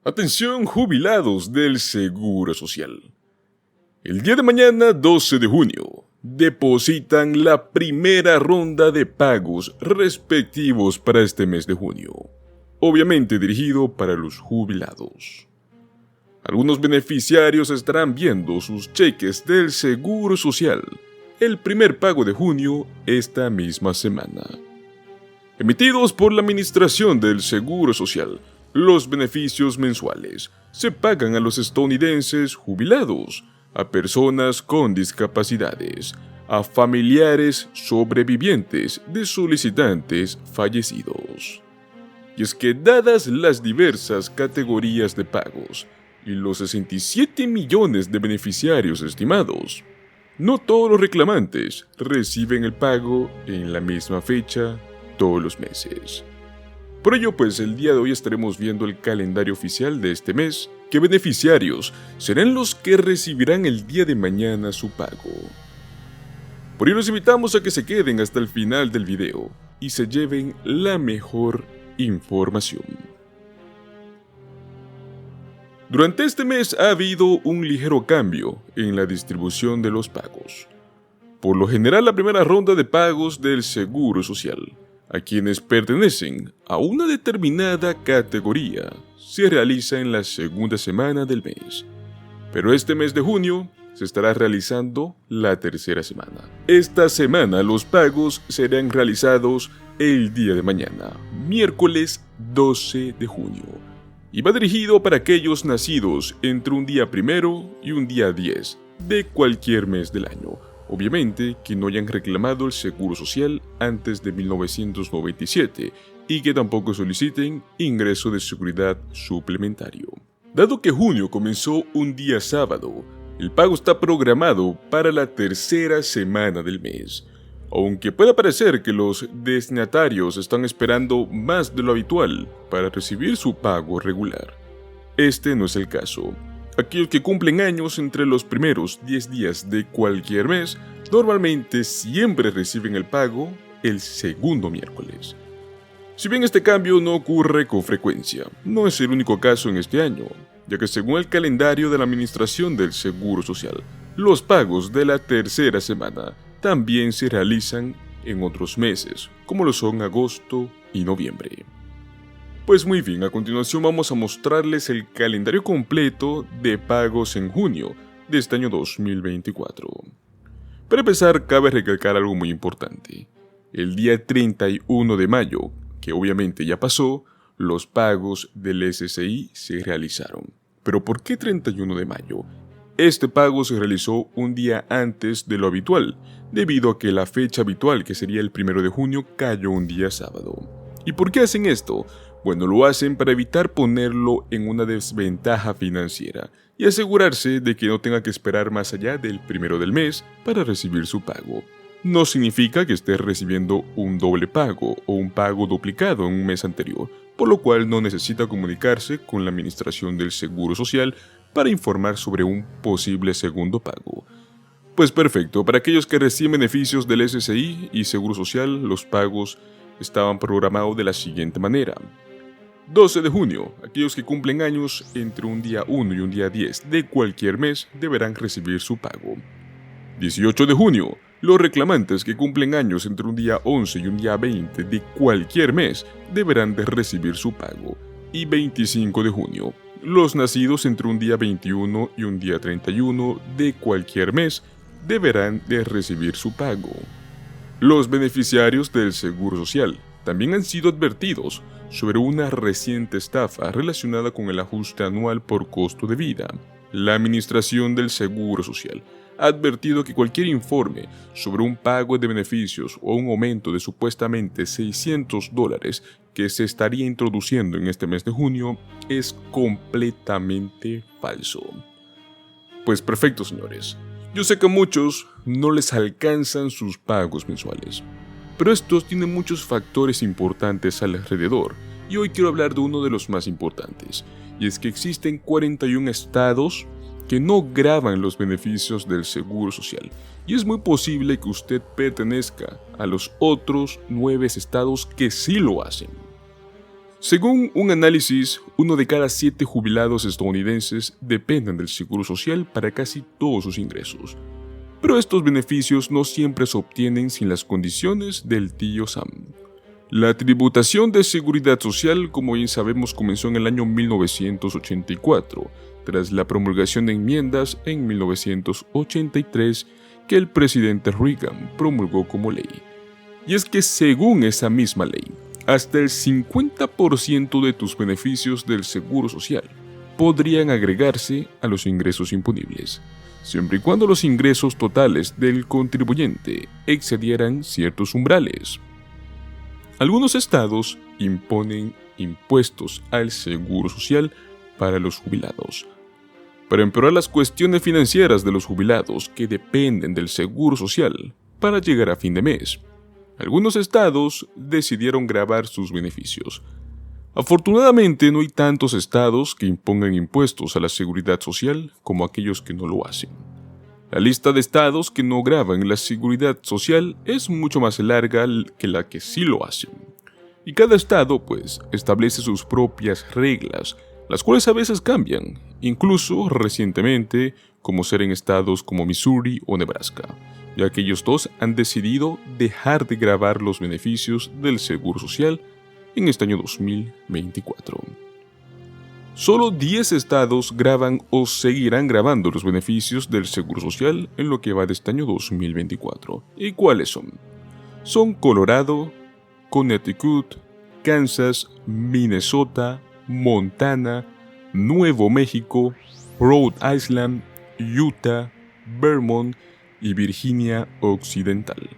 Atención jubilados del Seguro Social. El día de mañana, 12 de junio, depositan la primera ronda de pagos respectivos para este mes de junio, obviamente dirigido para los jubilados. Algunos beneficiarios estarán viendo sus cheques del Seguro Social el primer pago de junio esta misma semana. Emitidos por la Administración del Seguro Social, los beneficios mensuales se pagan a los estadounidenses jubilados, a personas con discapacidades, a familiares sobrevivientes de solicitantes fallecidos. Y es que dadas las diversas categorías de pagos y los 67 millones de beneficiarios estimados, no todos los reclamantes reciben el pago en la misma fecha todos los meses. Por ello, el día de hoy estaremos viendo el calendario oficial de este mes, qué beneficiarios serán los que recibirán el día de mañana su pago. Por ello los invitamos a que se queden hasta el final del video y se lleven la mejor información. Durante este mes ha habido un ligero cambio en la distribución de los pagos. Por lo general, la primera ronda de pagos del Seguro Social a quienes pertenecen a una determinada categoría se realiza en la segunda semana del mes, pero este mes de junio se estará realizando la tercera semana. Esta semana los pagos serán realizados el día de mañana, miércoles 12 de junio, y va dirigido para aquellos nacidos entre un día 1 y un día 10 de cualquier mes del año. Obviamente que no hayan reclamado el Seguro Social antes de 1997 y que tampoco soliciten ingreso de seguridad suplementario. Dado que junio comenzó un día sábado, el pago está programado para la tercera semana del mes. Aunque pueda parecer que los destinatarios están esperando más de lo habitual para recibir su pago regular, este no es el caso. Aquellos que cumplen años entre los primeros 10 días de cualquier mes, normalmente siempre reciben el pago el segundo miércoles. Si bien este cambio no ocurre con frecuencia, no es el único caso en este año, ya que según el calendario de la Administración del Seguro Social, los pagos de la tercera semana también se realizan en otros meses, como lo son agosto y noviembre. Pues muy bien, a continuación vamos a mostrarles el calendario completo de pagos en junio de este año 2024. Para empezar, cabe recalcar algo muy importante. El día 31 de mayo, que obviamente ya pasó, los pagos del SSI se realizaron. ¿Pero por qué 31 de mayo? Este pago se realizó un día antes de lo habitual, debido a que la fecha habitual, que sería el 1 de junio, cayó un día sábado. ¿Y por qué hacen esto? Bueno, lo hacen para evitar ponerlo en una desventaja financiera y asegurarse de que no tenga que esperar más allá del 1 del mes para recibir su pago. No significa que esté recibiendo un doble pago o un pago duplicado en un mes anterior, por lo cual no necesita comunicarse con la Administración del Seguro Social para informar sobre un posible segundo pago. Pues perfecto, para aquellos que reciben beneficios del SSI y Seguro Social, los pagos estaban programados de la siguiente manera. 12 de junio, aquellos que cumplen años entre un día 1 y un día 10 de cualquier mes deberán recibir su pago. 18 de junio, los reclamantes que cumplen años entre un día 11 y un día 20 de cualquier mes deberán de recibir su pago. Y 25 de junio, los nacidos entre un día 21 y un día 31 de cualquier mes deberán de recibir su pago. Los beneficiarios del Seguro Social también han sido advertidos sobre una reciente estafa relacionada con el ajuste anual por costo de vida. La Administración del Seguro Social ha advertido que cualquier informe sobre un pago de beneficios o un aumento de supuestamente $600 que se estaría introduciendo en este mes de junio es completamente falso. Pues perfecto, señores. Yo sé que a muchos no les alcanzan sus pagos mensuales, pero estos tienen muchos factores importantes alrededor, y hoy quiero hablar de uno de los más importantes, y es que existen 41 estados que no gravan los beneficios del Seguro Social, y es muy posible que usted pertenezca a los otros 9 estados que sí lo hacen. Según un análisis, 1 de cada 7 jubilados estadounidenses dependen del seguro social para casi todos sus ingresos. Pero estos beneficios no siempre se obtienen sin las condiciones del tío Sam. La tributación de seguridad social, como bien sabemos, comenzó en el año 1984, tras la promulgación de enmiendas en 1983 que el presidente Reagan promulgó como ley. Y es que según esa misma ley, hasta el 50% de tus beneficios del seguro social podrían agregarse a los ingresos imponibles, siempre y cuando los ingresos totales del contribuyente excedieran ciertos umbrales. Algunos estados imponen impuestos al seguro social para los jubilados. Para empeorar las cuestiones financieras de los jubilados que dependen del seguro social para llegar a fin de mes, algunos estados decidieron gravar sus beneficios. Afortunadamente, no hay tantos estados que impongan impuestos a la seguridad social como aquellos que no lo hacen. La lista de estados que no graban la seguridad social es mucho más larga que la que sí lo hacen. Y cada estado, establece sus propias reglas, las cuales a veces cambian, incluso recientemente, como ser en estados como Missouri o Nebraska, ya que ellos dos han decidido dejar de gravar los beneficios del seguro social en este año 2024. Solo 10 estados graban o seguirán grabando los beneficios del seguro social en lo que va de este año 2024. ¿Y cuáles son? Son Colorado, Connecticut, Kansas, Minnesota, Montana, Nuevo México, Rhode Island, Utah, Vermont y Virginia Occidental.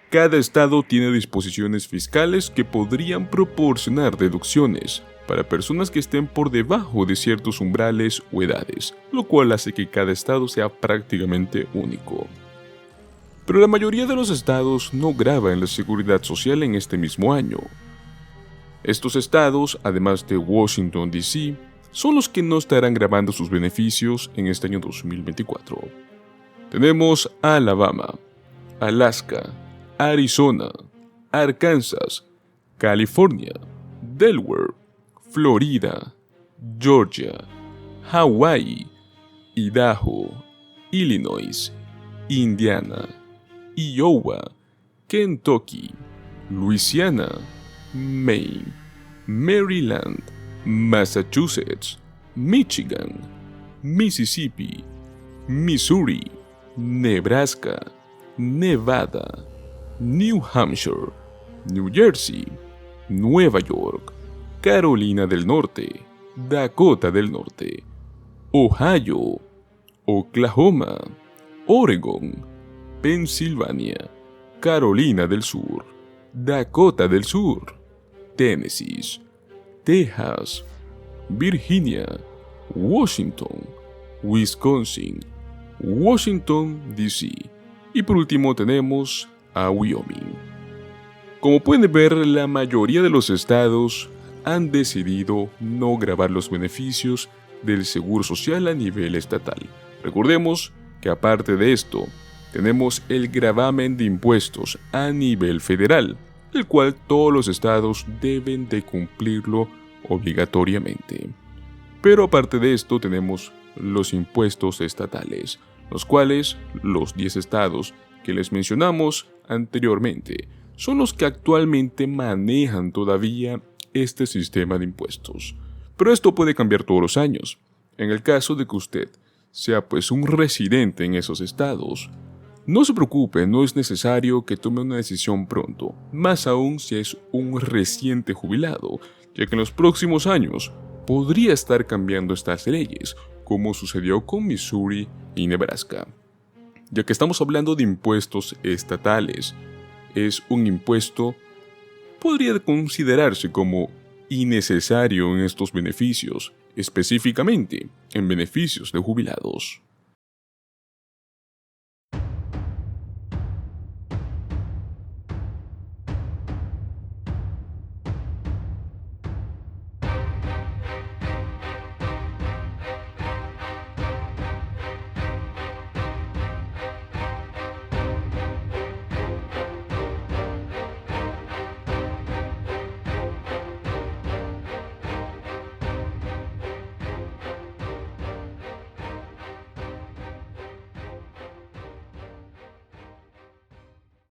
Cada estado tiene disposiciones fiscales que podrían proporcionar deducciones para personas que estén por debajo de ciertos umbrales o edades, lo cual hace que cada estado sea prácticamente único. Pero la mayoría de los estados no graban la seguridad social en este mismo año. Estos estados, además de Washington, D.C., son los que no estarán grabando sus beneficios en este año 2024. Tenemos Alabama, Alaska, Arizona, Arkansas, California, Delaware, Florida, Georgia, Hawái, Idaho, Illinois, Indiana, Iowa, Kentucky, Luisiana, Maine, Maryland, Massachusetts, Michigan, Mississippi, Missouri, Nebraska, Nevada, New Hampshire, New Jersey, Nueva York, Carolina del Norte, Dakota del Norte, Ohio, Oklahoma, Oregon, Pensilvania, Carolina del Sur, Dakota del Sur, Tennessee, Texas, Virginia, Washington, Wisconsin, Washington, D.C. y por último tenemos a Wyoming. Como pueden ver, la mayoría de los estados han decidido no gravar los beneficios del seguro social a nivel estatal. Recordemos que aparte de esto, tenemos el gravamen de impuestos a nivel federal, el cual todos los estados deben de cumplirlo obligatoriamente. Pero aparte de esto tenemos los impuestos estatales, los cuales los 10 estados que les mencionamos anteriormente son los que actualmente manejan todavía este sistema de impuestos. Pero esto puede cambiar todos los años. En el caso de que usted sea un residente en esos estados, no se preocupe, no es necesario que tome una decisión pronto, más aún si es un reciente jubilado, ya que en los próximos años podría estar cambiando estas leyes, como sucedió con Missouri y Nebraska. Ya que estamos hablando de impuestos estatales, es un impuesto podría considerarse como innecesario en estos beneficios, específicamente en beneficios de jubilados.